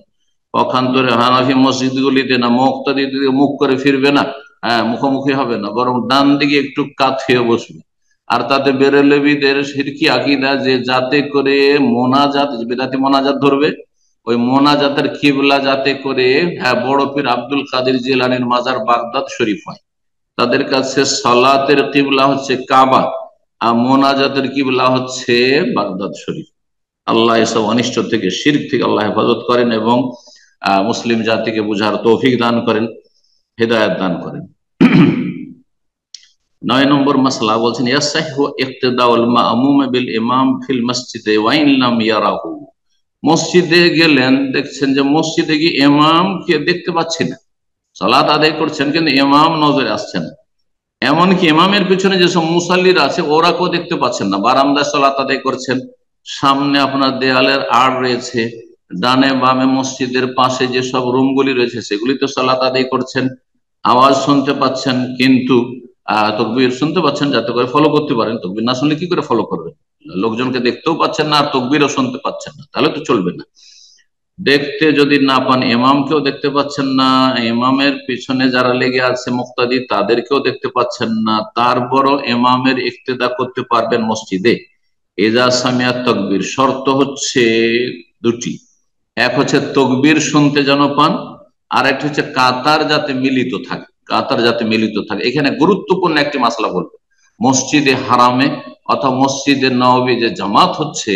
পক্ষান্তরে হানাফি মসজিদগুলিতে না, মুক্তাদিদের দিকে মুখ করে ফিরবে না, হ্যাঁ, মুখোমুখি হবে না, বরং ডান দিকে একটু কাত হয়ে বসবে। আর তাতে বেরেলবিদের শিরকি আকীদা যে যাতে করে মোনাজাত, বেদাতি মোনাজাত ধরবে, ওই মোনাজাতের কিবলা যাতে করে, হ্যাঁ, বড় পীর আব্দুল কাদের জিলানীর মাজার বাগদাদ শরীফ হয়। তাদের কাছে সালাতের কিবলা হচ্ছে কাবা, আর মোনাজাতের কিবলা হচ্ছে বাগদাদ শরীফ। আল্লাহ এসব অনিষ্ট থেকে, শিরক থেকে আল্লাহ হেফাজত করেন এবং মুসলিম জাতিকে বুঝার তৌফিক দান করেন, হেদায়েত দান করেন। 9 নম্বর মাসলা বলছেন ইয়াসহিহু ইক্তিদাউল মা'মুম বিল ইমাম ফিল মসজিদে ওয়া ইন লাম ইয়ারাহু, মসজিদে গেলেন, দেখছেন যে মসজিদে গিয়ে ইমামকে দেখতে পাচ্ছেন না, সালাত আদায় করছেন কিন্তু ইমাম নজরে আসছেন না, এমনকি ইমামের পিছনে যেসব মুসাল্লিরা আছে ওরাকেও দেখতে পাচ্ছেন না। বারান্দায় সালাত আদায় করছেন, সামনে আপনার দেয়ালের আড় রয়েছে, ডানে বামে মসজিদের পাশে যেসব রুমগুলি রয়েছে সেগুলিতে সালাত আদায় করছেন, আওয়াজ শুনতে পাচ্ছেন, কিন্তু তকবীর শুনতে পাচ্ছেন যাতে করে ফলো করতে পারেন। তকবীর না শুনলে কি করে ফলো করবেন? লোকজনকে দেখতেও পাচ্ছেন না আর তকবীরও শুনতে পাচ্ছেন না, তাহলে তো চলবে না। দেখতে যদি না পান, ইমামকেও দেখতে পাচ্ছেন না, ইমামের পিছনে যারা লেগে আছে মুক্তাদি তাদেরকেও দেখতে পাচ্ছেন না, তারপরও ইমামের ইক্তেদা করতে পারবেন মসজিদে। এজা সামিয়া তকবীর, শর্ত হচ্ছে দুটি, এক হচ্ছে তকবীর শুনতে যেন পান, আর একটা হচ্ছে কাতার যাতে মিলিত থাকে, কাতার যাতে মিলিত থাকে। এখানে গুরুত্বপূর্ণ একটি মাসলা বলবো, মসজিদে হারামে অথবা মসজিদে নববী যে জামাত হচ্ছে,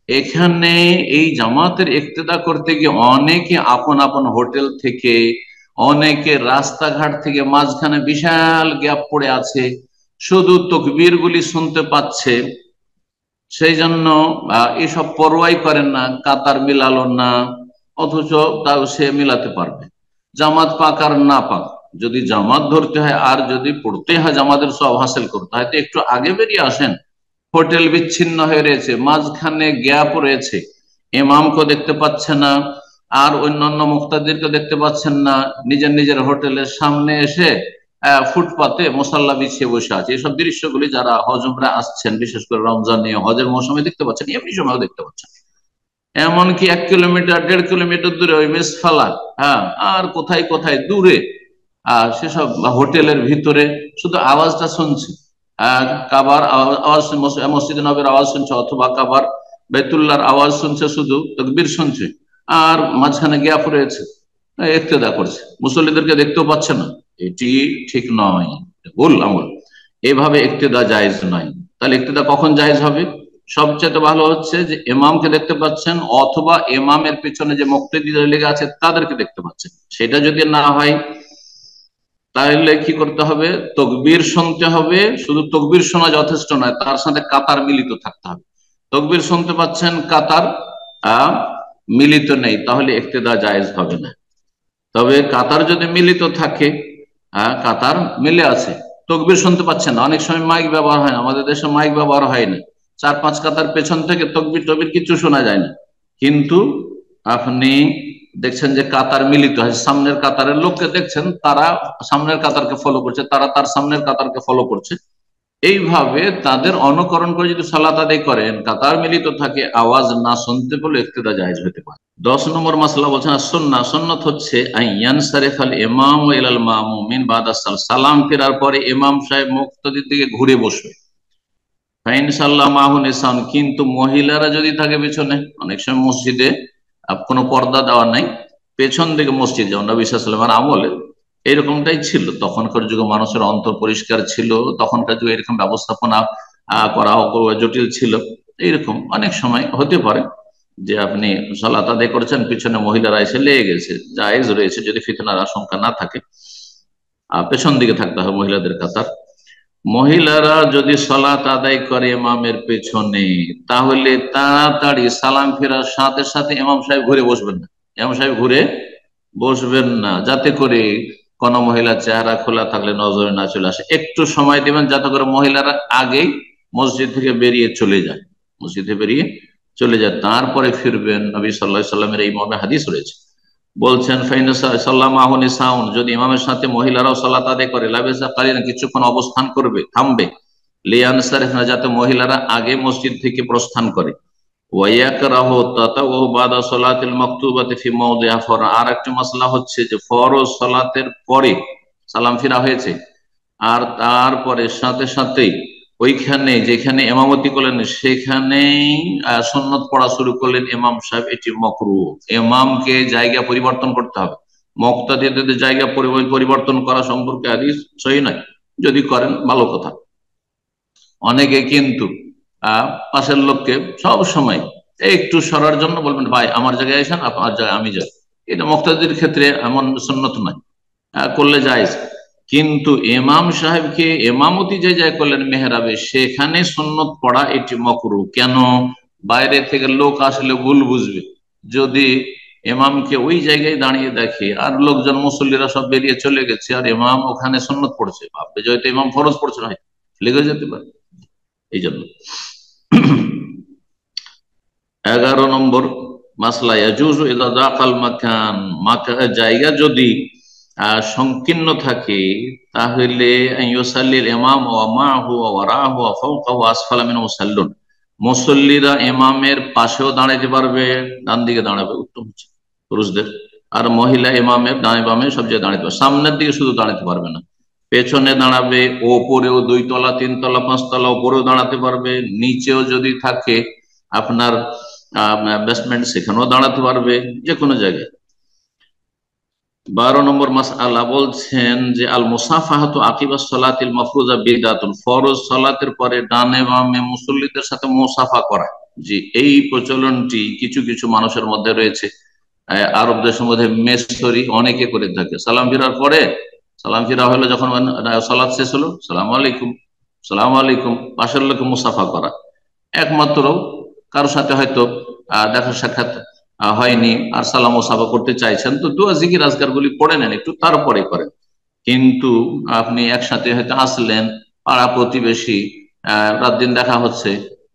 এখানে এই জামাতের ইক্তেদা করতে গিয়ে অনেকে আপন আপন হোটেল থেকে অনেকে রাস্তাঘাট থেকে মাঝখানে বিশাল গ্যাপ পড়ে আছে, শুধু তকবীর গুলি শুনতে পাচ্ছে, সেই জন্য এসব পরোয়াই করেন না, কাতার মিলালো না, অথচ তাও সে মিলাতে পারবে। জামাত পাক আর না পাক, যদি জামাত ধরতে হয় আর যদি পড়তে হয় জামাতের সব হাসিল করতে হয়, তো একটু আগে বেরিয়ে আসেন। হোটেল বিচ্ছিন্ন হয়ে রয়েছে, মাঝখানে গ্যাপ রয়েছে, ইমামকে দেখতে পাচ্ছে না আর অন্যান্য মুক্তাদিরকে দেখতে পাচ্ছেন না, নিজের নিজের হোটেলের সামনে এসে ফুটপাতে মশাল্লা বিছিয়ে বসে আছে। এইসব দৃশ্যগুলি যারা হজ উমরা আসছেন, বিশেষ করে রমজানে হজের মৌসুমে দেখতে পাচ্ছেন, এমনি সময়ও দেখতে পাচ্ছেন। এমনকি 1 কিলোমিটার 1.5 কিলোমিটার দূরে ওই মেসফালা, হ্যাঁ, আর কোথায় কোথায় দূরে সেসব হোটেলের ভিতরে শুধু আওয়াজটা শুনছে, কাবার আওয়াজ, মসজিদ নবীর আওয়াজ শুনছে, অথবা কাবার বেতুল্লার আওয়াজ শুনছে, শুধু তকবীর শুনছে, আর মাঝখানে গ্যাপ রয়েছে, ইক্তেদা করছে, মুসল্লিদেরকে দেখতেও পাচ্ছে না। এটি ঠিক নয়, ভুল আমল। এভাবে ইক্তেদা জায়েজ নয়। তাহলে ইক্তেদা কখন জায়েজ হবে? সবচেয়ে ভালো হচ্ছে যে ইমামকে দেখতে পাচ্ছেন, অথবা ইমামের পিছনে যে মুক্তাদিরা লেগে আছে তাদেরকে দেখতে পাচ্ছেন। সেটা যদি না হয় তাহলে কি করতে হবে? তকবীর শুনতে হবে। শুধু তকবীর শোনা যথেষ্ট নয়, তার সাথে কাতার মিলিত থাকতে হবে। তকবীর শুনতে পাচ্ছেন, কাতার মিলিত নেই, তাহলে ইক্তেদা জায়েজ হবে না। তবে কাতার যদি মিলিত থাকে, কাতার মিলে আছে, তকবীর শুনতে পাচ্ছেন না, অনেক সময় মাইক ব্যবহার হয় না, আমাদের দেশে মাইক ব্যবহার হয় না, 4-5 কাতার পেছন থেকে তকবীর টকবীর কিছু শোনা যায় না, কিন্তু আপনি দেখছেন যে কাতার মিলিত হয়, সামনের কাতারের লোককে দেখছেন, তারা সামনের কাতারকে ফলো করছে, তারা তার সামনের কাতারকে ফলো করছে। এইভাবে তাদের অনুকরণ করে যদি সালাত আদায় করেন, কাতার মিলিত থাকে, আওয়াজ না শুনতে পেলে ইক্তেদা জায়েজ হতে পারে। 10 নম্বর মাসলা বলছেন সুন্নাহ। সুন্নাত হচ্ছে আইয়ান সারিফাল ইমাম ইলাল মামুমিন বাদা সালাম ফেরার পরে ইমাম সাহেব মুক্তাদির দিকে ঘুরে বসবে। ইনশাআল্লাহ মাহুন ইসান, কিন্তু মহিলারা যদি থাকে পিছনে, অনেক সময় মসজিদে কোনো পর্দা দেওয়া নাই, পেছন দিকে মসজিদ, যেমন নবী সাল্লাল্লাহু আলাইহি ওয়াসাল্লামের আমলে এরকমটাই ছিল। তখনকার যুগে মানুষের অন্তর পরিষ্কার ছিল, তখনকার যুগে এরকম ব্যবস্থাপনা করা জটিল ছিল। এইরকম অনেক সময় হতে পারে যে আপনি সালাত আদায় করেছেন, পিছনে মহিলারা এসে লেগে গেছে, জায়েজ রয়েছে যদি ফিতনার আশঙ্কা না থাকে। পেছন দিকে থাকতে হবে মহিলাদের কাতার। মহিলারা যদি সালাত আদায় করে ইমামের পেছনে, তাহলে তাড়াতাড়ি সালাম ফেরার সাথে সাথে ইমাম সাহেব ঘুরে বসবেন না, ইমাম সাহেব ঘুরে বসবেন না, যাতে করে কোন মহিলার চেহারা খোলা থাকলে নজরে না চলে আসে। একটু সময় দিবেন যাতে করে মহিলারা আগেই মসজিদ থেকে বেরিয়ে চলে যায়, মসজিদে বেরিয়ে চলে যায়, তারপরে ফিরবেন। নবী সাল্লাল্লাহু আলাইহি সাল্লামের এই মর্মে হাদিস রয়েছে, বলছেন যদি ইমামের সাথে মহিলারাও সালাত আদায় করে, লাবেসা কালিন, কিছুক্ষণ অবস্থান করবে, থামবে, লিয়ান সারিফনা, যাতে মহিলারা আগে মসজিদ থেকে প্রস্থান করে। আর একটা মাসলা হচ্ছে যে ফরজ সালাতের পরে সালাম ফিরা হয়েছে, আর তারপরে সাথে সাথেই ওইখানে যেখানে ইমামতি করলেন সেখানেই সুন্নত পড়া শুরু করলেন ইমাম সাহেব, এটি মাকরুহ। ইমামকে জায়গা পরিবর্তন করতে হবে, মুক্তাদিদের জায়গা পরিবর্তন করা সম্পর্কে হাদিস সহিহ নয়, যদি করেন ভালো কথা। অনেকে কিন্তু পাশের লোককে সব সময় একটু সরার জন্য বলবেন, ভাই আমার জায়গায় আসেন, আপনার জায়গায় আমি যাই। এটা মুক্তাদির ক্ষেত্রে এমন সুন্নত নয়, করলে জায়েজ। কিন্তু ইমাম সাহেবকে ইমামতি যে জায়গায় করলেন মেহরাবে, সেখানে সুন্নত পড়া এটি মাকরুহ। কেন? বাইরে থেকে লোক আসলে ভুল বুঝবে, যদি ইমামকে ওই জায়গায় দাঁড়িয়ে দেখে আর লোকজন মুসল্লিরা সব বেরিয়ে চলে গেছে আর ইমাম ওখানে সুন্নত পড়ছে, ভাববে যে হয়তো ইমাম ফরজ পড়ছে, না লেগে যেতে পারে। এই জন্য 11 নম্বর মাসলা, ইয়াজুজু ইযা দাখাল মাকান, জায়গা যদি সংকীর্ণ থাকে, তাহলে ইউসাল্লিল ইমাম ওয়া মা'হু ওয়া ওয়ারাহু ওয়া ফাওকাহু আসফালা মিনহু মুসাল্লুন, মুসল্লিরা ইমামের পাশেও দাঁড়াতে পারবে, ডান দিকে দাঁড়াবে, উত্তম হচ্ছে পুরুষদের, আর মহিলা ইমামের ডান বামে সব জায়গায় দাঁড়াতে পারবে, সামনের দিকে শুধু দাঁড়াতে পারবে না, পেছনে দাঁড়াবে, ওপরেও 2 তলা 3 তলা 5 তলা ওপরেও দাঁড়াতে পারবে, নিচেও যদি থাকে আপনার বেসমেন্ট সেখানেও দাঁড়াতে পারবে, যে কোনো জায়গায়। 12 নম্বর মাসআলা বলছেন যে আল মুসাফাহাতু আকিবাস সালাতিল মাফরুজা বিদআতুন, ফরজ সালাতের পরে ডানে বামে মুসল্লিদের সাথে মুসাফা করা, যে এই প্রচলনটি কিছু কিছু মানুষের মধ্যে রয়েছে, আরব দেশের মধ্যে মেসরি অনেকে করে থাকে। সালাম ফিরার পরে, সালাম ফিরা হলো যখন সালাত শেষ হলো, সালাম আলাইকুম, সালাম আলাইকুম, পাশের লোকে মুসাফা করা। একমাত্র কারোর সাথে হয়তো দেখা সাক্ষাৎ হয়নি, আর সালাম মুসাফা করতে চাইছেন, তো দোয়া জিকির আজকার গুলি পড়ে নেন একটু, তারপরে করেন। কিন্তু আপনি একসাথে হয়তো আসলেন, পাড়া প্রতিবেশী, রাত দিন দেখা হচ্ছে,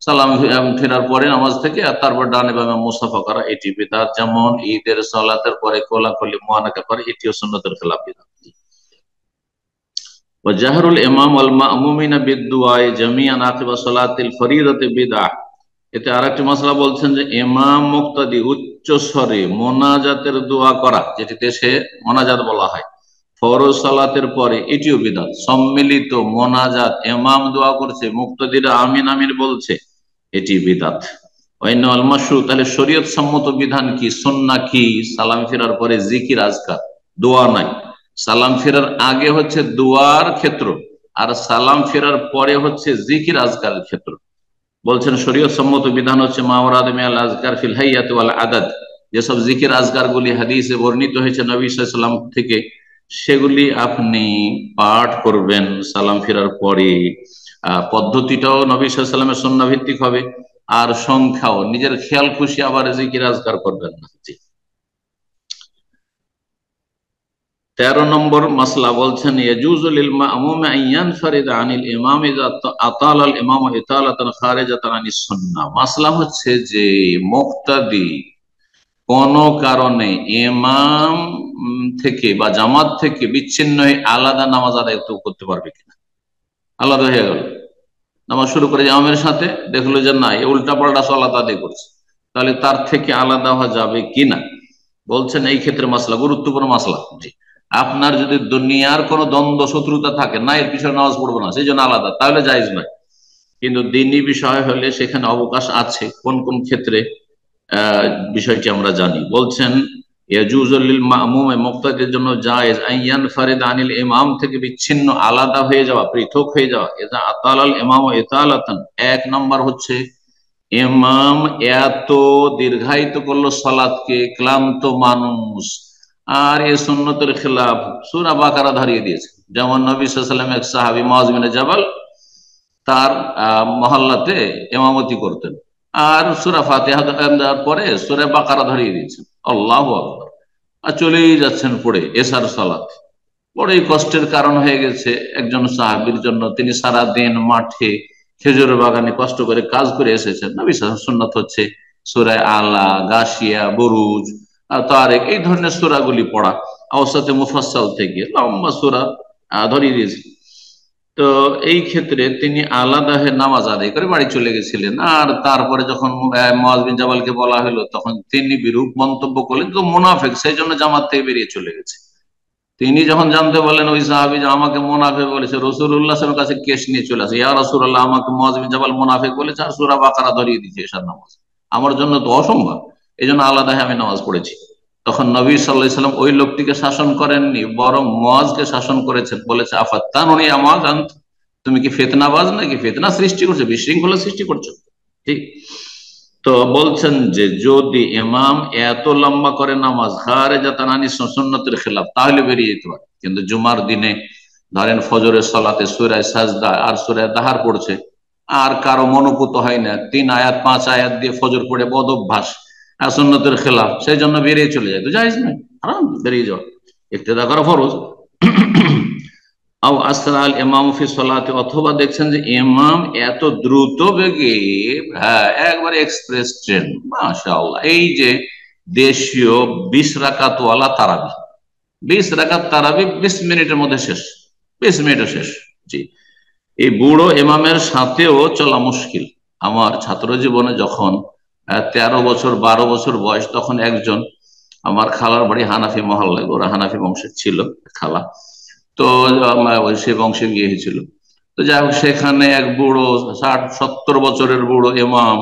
সালাম ফেরার পরে নামাজ থেকে আর তারপর ডানে বামে মুসাফা করা, এটি বিদআত। যেমন ঈদের সালাতের পরে কোলাকুলি মুআনাকা করে, এটিও সুন্নতের খেলাফ বিদআত। ওয়া জাহরুল ইমাম ওয়াল মা'মুমিনা বিদ-দুআই জামিআন আকিবা সালাতিল ফরিদাতি বিদআহ। এতে আরেকটি মাসলা বলছেন যে ইমাম মুক্তাদি উচ্চ স্বরে মোনাজাতের দোয়া করা, যেটি দেশে মোনাজাত বলা হয়, ফরজ সালাতের পরে, এটিও বিদআত। সম্মিলিত মোনাজাত, ইমাম দোয়া করছে, মুক্তাদিরা আমিন আমিন বলছে, এটি বিদআত। ওয়াইনাল মাশরু, তাহলে শরীয়ত সম্মত বিধান কি, সুন্নাহ কি? সালাম ফেরার পরে জিকির আজকার, দোয়া নাই। সালাম ফেরার আগে হচ্ছে দোয়ার ক্ষেত্র, আর সালাম ফেরার পরে হচ্ছে জিকির আজকারের ক্ষেত্র। বলছেন শরীয়ত সম্মত বিধান হচ্ছে মা ওয়ারাদা মিনাল আযকার ফিল হাইয়াতি ওয়াল আদাদ, যেসব জিকির আজকার গুলি হাদিসে বর্ণিত হয়েছে নবী সাল্লাল্লাহু আলাইহি ওয়াসাল্লাম থেকে, সেগুলি আপনি পাঠ করবেন সালাম ফেরার পরে। পদ্ধতিটাও নবী সাল্লাল্লাহু আলাইহি ওয়াসাল্লামের সুন্নাহ ভিত্তিক হবে, আর সংখ্যাও নিজের খেয়াল খুশি আবার জিকির আজকার করবেন না। 13 নম্বর মাসলা বলছেন ইয়াজুজু লিল মা'মুমি আন ইয়ানফারিদা আনিল ইমাম ইযা আতালা আল ইমাম ইতালাতান খারিজাতান আনিস সুন্নাহ। মাসলা হচ্ছে যে মুক্তাদি কোন কারণে ইমাম থেকে বা জামাত থেকে বিচ্ছিন্ন হয়ে আলাদা নামাজ আদায় করতে পারবে কিনা। আলাদা হয়ে গেল, নামাজ শুরু করে ইমামের সাথে, দেখলো যে না এ উল্টা পাল্টা সালাত আদায় করছে, তাহলে তার থেকে আলাদা হওয়া যাবে কিনা। বলছেন এই ক্ষেত্রে মাসলা, গুরুত্বপূর্ণ মাসলা। জি, আপনার যদি দুনিয়ার কোন দ্বন্দ্ব শত্রুতা থাকে, না এর পিছনে নামাজ পড়বো না, সেই জন্য আলাদা, তাহলে জায়েজ নয়। কিন্তু দ্বীনি বিষয় হলে সেখানে অবকাশ আছে, কোন কোন ক্ষেত্রে বিষয়টি আমরা জানি। বলছেন ইয়াজুজু লিল মা'মুমি, মুক্তাদির জন্য জায়েজ আন ইয়ানফারিদা আনিল ইমাম থেকে বিচ্ছিন্ন, আলাদা হয়ে যাওয়া, পৃথক হয়ে যাওয়া। ইযা আতালাল ইমাম ইতালাতান, এক নাম্বার হচ্ছে ইমাম এত দীর্ঘায়িত করলো সালাতকে, ক্লান্ত মানুষ, আর এ সুন্নতের খেলাফ, সূরা বাকারা ধরিয়ে দিয়েছে। যেমন নবী সাল্লাল্লাহু আলাইহি ওয়াসাল্লাম এক সাহাবী মুআয বিন জাবাল, তার মহল্লাতে ইমামতি করতেন, আর সূরা ফাতিহা দেওয়ার পরে সূরা বাকারা ধরিয়ে দিয়েছেন, আল্লাহু আকবার, আর চলেই যাচ্ছেন পড়ে এশার সালাত। বড়ই কষ্টের কারণ হয়ে গেছে একজন সাহাবীর জন্য, তিনি সারা দিন মাঠে খেজুরের বাগানে কষ্ট করে কাজ করে এসেছেন। নবী সাল্লাল্লাহু আলাইহি ওয়াসাল্লাম সুন্নাত হচ্ছে সূরা আলা, গাশিয়া, বুরুজ, তারেক, এই ধরনের সূরাগুলি পড়া, আওসাতে মুফাসসাল থেকে লম্বা সূরা ধরিয়ে দিয়েছেন। তো এই ক্ষেত্রে তিনি আলাদা হয়ে নামাজ আদায় করে বাড়ি চলে গেছিলেন। আর তারপরে যখন মুআয বিন জাবালকে বলা হলো, তখন তিনি বিরূপ মন্তব্য করলেন, তো মুনাফিক, সেই জন্য জামাত থেকে বেরিয়ে চলে গেছে। তিনি যখন জানতে বললেন ওই সাহাবী যে আমাকে মুনাফিক বলেছে, রাসূলুল্লাহ সাল্লাল্লাহু আলাইহি ওয়াসাল্লামের কাছে কেস নিয়ে চলে আসে, ইয়া রাসূলুল্লাহ, আমাকে মুআয বিন জাবাল মুনাফিক বলেছে আর সূরা বাকারা ধরিয়ে দিয়েছে এশার নামাজ, আমার জন্য তো অসম্ভব, এই জন্য আলাদা হয়ে আমি নামাজ পড়েছি। তখন নবী সাল্লাল্লাহু আলাইহি ওয়াসাল্লাম ওই লোকটিকে শাসন করেননি, বরং মুআযকে শাসন করেছেন, বলেছে আফাত্তানুনি ইয়া মুআয, তুমি কি ফিতনাবাজ নাকি, ফিতনা সৃষ্টি করছো, বিশৃঙ্খলা সৃষ্টি করছো। ঠিক। তো বলছেন যে যদি ইমাম এত লম্বা করে নামাজ খারিজাতান আনিস সুন্নাতের খেলাফ, তাহলে বেরিয়ে যেতে পারে। কিন্তু জুমার দিনে ধরেন ফজরের সালাতে সূরা সাজদা আর সূরা দাহার পড়ছে, আর কারো মনোপুত হয় না, 3 আয়াত 5 আয়াত দিয়ে ফজর পড়ে বদ অভ্যাস, আর সুন্নাতের খেলাফ, সেই জন্য বেরিয়ে চলে যায়, তো জায়েজ নয়, হারাম বেরিয়ে যাওয়া, ইক্তেদা করা ফরজ। অথবা দেখছেন যে ইমাম এত দ্রুত বেগে, হ্যাঁ একবার এক্সপ্রেস ট্রেন, মাশাআল্লাহ, এই যে দেশীয় 20 রাকাত ওয়ালা তারাবি, 20 রাকাত তারাবি 20 মিনিটের মধ্যে শেষ, 20 মিনিটে শেষ। জি, এই বুড়ো ইমামের সাথেও চলা মুশকিল। আমার ছাত্র জীবনে যখন 13 বছর 12 বছর বয়স, তখন একজন আমার খালার বাড়ি হানাফি মহল্লায়, ওরা হানাফি বংশের ছিল খালা, তো সে বংশে বিয়ে হয়েছিল। তো যাই হোক, সেখানে এক বুড়ো 60-70 বছরের বুড়ো ইমাম,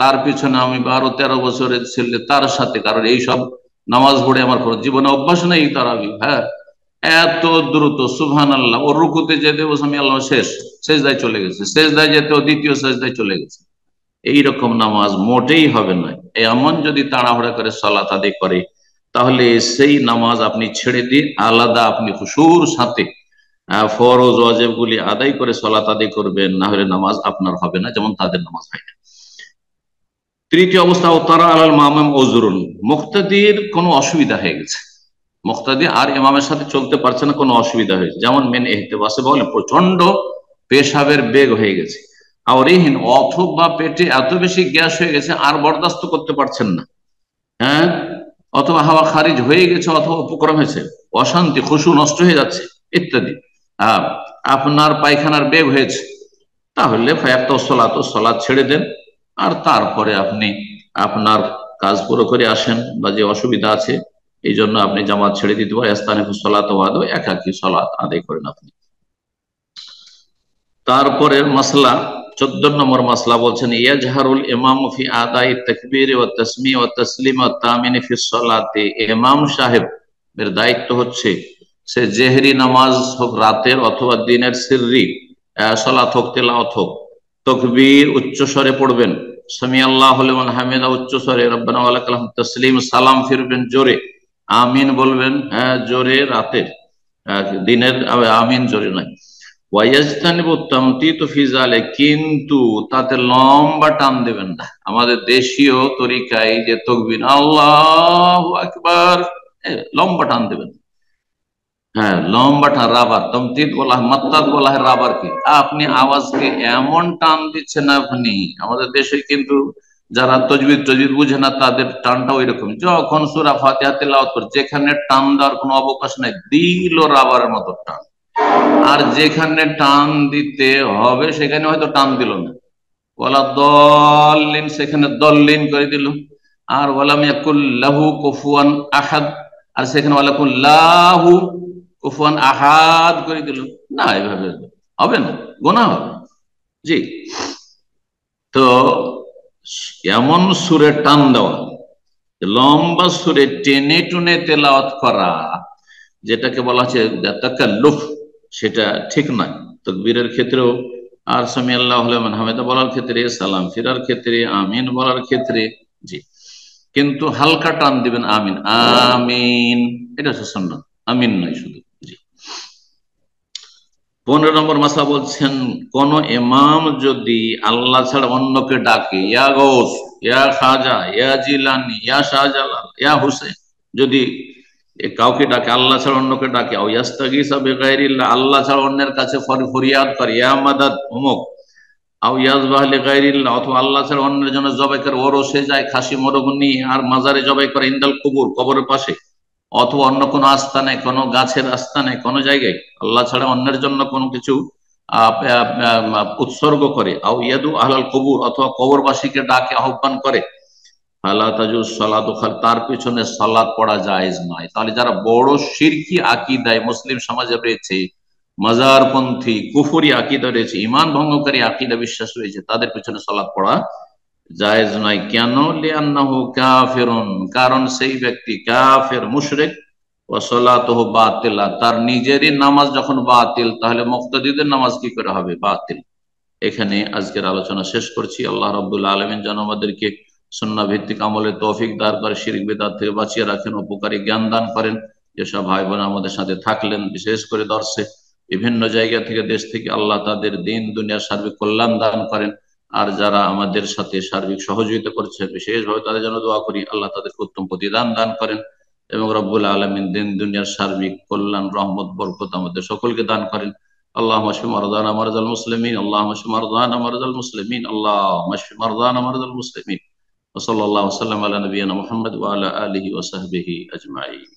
তার পিছনে আমি 12-13 বছরের ছেলে, তার সাথে, কারণ এইসব নামাজ পড়ে আমার কোনো জীবনে অভ্যাস নেই তারাবি, হ্যাঁ, এত দ্রুত সুবহানাল্লাহ, ওর রুকুতে যেতে বসে আমি আল্লাহ শেষ, সেজদায় চলে গেছে, সেজদায় যেতে ও দ্বিতীয় সেজদায় চলে গেছে। এইরকম নামাজ মোটেই হবে না। এমন যদি তাড়াহুড়া করে সালাত আদায় করে, তাহলে সেই নামাজ আপনি ছেড়ে দিয়ে আলাদা আপনি খুশুর সাথে ফরজ ওয়াজিব গুলি আদায় করে সালাত আদায় করবেন, না হলে নামাজ আপনার হবে না, যেমন তাদের নামাজ হয় না। তৃতীয় অবস্থা, ও তারা আলাল মামুম ওজরুন, মুক্তাদির কোনো অসুবিধা হয়ে গেছে, মুক্তাদি আর ইমামের সাথে চলতে পারছে না, কোনো অসুবিধা হয়েছে, যেমন মেন এহতেবাসে বলে প্রচন্ড পেশাবের বেগ হয়ে গেছে, আওরিহীন অথবা পেটে এত বেশি গ্যাস হয়ে গেছে আর বরদাস্ত করতে পারছেন না, হ্যাঁ, অথবা হাওয়া খারিজ হয়ে গেছে, অথবা উপক্রম হয়েছে, অশান্তি, খুশু নষ্ট হয়ে যাচ্ছে ইত্যাদি, আপনার পায়খানার বেগ হয়েছে, তাহলে সলাত ছেড়ে দেন, আর তারপরে আপনি আপনার কাজ পুরো করে আসেন, বা যে অসুবিধা আছে এই জন্য আপনি জামাত ছেড়ে দিতে পারেন, একাকী সলাত আদায় করেন আপনি। তারপরে মাসলা 14 নম্বর মাসলা বলছেন, ইয়াজহারুল ইমাম ফি আদাই তাকবীর ওয়া তাসমি ওয়া তাসলিম ওয়া তামিন ফি সলাতে, ইমাম সাহেব এর দায়িত্ব হচ্ছে সে জেহরি নামাজ হোক রাতের অথবা দিনের সিররি সালাত হোক, তেলাওয়াত হোক, তাকবীর উচ্চ স্বরে পড়বেন, সামি আল্লাহু লিমান হামিদা উচ্চ স্বরে, রব্বানা ওয়া লাকাল হামদ তাসলিম সালাম ফিরবেন জোরে, আমিন বলবেন জোরে রাতের, দিনের আমিন জোরে নয়, কিন্তু তাতে লম্বা টান দেবেন না, আমাদের দেশীয় তরিকায় যে তকবীর আল্লাহু আকবার, লম্বা টান দেবেন, হ্যাঁ লম্বা টান, রাবার তমতিদ বলা হয়, মাত্তাদ বলা হয় রাবার কি, আপনি আওয়াজকে এমন টান দিচ্ছেন আপনি, আমাদের দেশে কিন্তু যারা তজবিদ বুঝে না তাদের টানটা ওই রকম, যখন সূরা ফাতিহা তেলাওয়াত করে যেখানে টান দেওয়ার কোনো অবকাশ নাই, দিল রাবারের মতো টান, আর যেখানে টান দিতে হবে সেখানে হয়তো টান দিল না, ওয়ালা দল্লিন সেখানে দল্লিন করে দিল, আর ওয়ালাম ইয়াকুল্লাহু কুফুয়ান আহাদ, আর সেখানে ওয়ালাকুল্লাহু কুফুয়ান আহাদ করে দিল, না এভাবে হবে না, গোনা হবে। জি, তো এমন সুরে টান দেওয়া, লম্বা সুরে টেনে টুনে তেলাওয়াত করা, যেটাকে বলা হচ্ছে তাকাল্লুফ, সেটা ঠিক নয়, তাকবীরের ক্ষেত্রেও, আর সামি আল্লাহু লিমান হামিদা বলার ক্ষেত্রে, সালাম ফিরার ক্ষেত্রে, আমিন বলার ক্ষেত্রে। জি, কিন্তু হালকা টান দিবেন, আমিন আমিন, এটা হচ্ছে সুন্নাত, আমিন নয় শুধু। জি, 15 নম্বর মাসলা বলছেন, কোন ইমাম যদি আল্লাহ ছাড়া অন্যকে ডাকে, ইয়া গৌস, ইয়া খাজা, ইয়া জিলানি, ইয়া শাহজালাল, ইয়া হুসেন, যদি কাউকে ডাকে, আল্লাহ ছাড়া অন্যকে ডাকে, আল্লাহ ছাড়া অন্যের কাছে ফরিয়াদ করে, ইয়া মাদাদ অমুক, অথবা আল্লাহ ছাড়া অন্যের জন্য জবাই করে, ওরসে যায় খাসি মোরগ নিয়ে আর মাজারে জবাই করে, ইন্দাল কুবুর কবরের পাশে, অথবা অন্য কোনো আস্থানে, কোনো গাছের আস্থানে, কোনো জায়গায় আল্লাহ ছাড়া অন্যের জন্য কোনো কিছু উৎসর্গ করে, আও ইয়াদু আহলাল কবুর, অথবা কবরবাসীকে ডাকে আহ্বান করে, তার পিছনে সালাত পড়া জায়েজ নয়। তাহলে যারা বড় শিরকি আকীদায় মুসলিম সমাজে রয়েছে, মাজারপন্থী কুফরি আকীদা রয়েছে, ইমান ভঙ্গকারী আকীদা বিশ্বাস রয়েছে, তাদের পিছনে সালাত পড়া জায়েজ নয়। কেন? লিআন্নাহু কাফিরুন, কারণ সেই ব্যক্তি কাফের, মুশরিক, ওয়া সালাতুহু বাতিলা, তার নিজেরই নামাজ যখন বাতিল, তাহলে মুক্তাদিদের নামাজ কি করে হবে? বাতিল। এখানে আজকের আলোচনা শেষ করছি। আল্লাহ রাব্বুল আলামিন যেন আমাদেরকে সুন্নাহ ভিত্তিক আমলে তৌফিক দান করে, শিরক বিদআত থেকে বাঁচিয়ে রাখেন, উপকারী জ্ঞান দান করেন। যেসব ভাই বোন আমাদের সাথে থাকলেন, বিশেষ করে দর্শে বিভিন্ন জায়গা থেকে, দেশ থেকে, আল্লাহ তাদের দিন দুনিয়ার সার্বিক কল্যাণ দান করেন। আর যারা আমাদের সাথে সার্বিক সহযোগিতা করছে, বিশেষভাবে তাদের জন্য দোয়া করি, আল্লাহ তাদেরকে উত্তম প্রতিদান দান করেন, এবং রব্বুল আলামিন দিন দুনিয়ার সার্বিক কল্যাণ, রহমত, বরকত আমাদের সকলকে দান করেন। اللهم اشف مرضانا مرضى المسلمين، اللهم اشف مرضانا مرضى المسلمين، اللهم اشف مرضانا مرضى المسلمين، وصلى الله وسلم على نبينا محمد وعلى آله وصحبه أجمعين.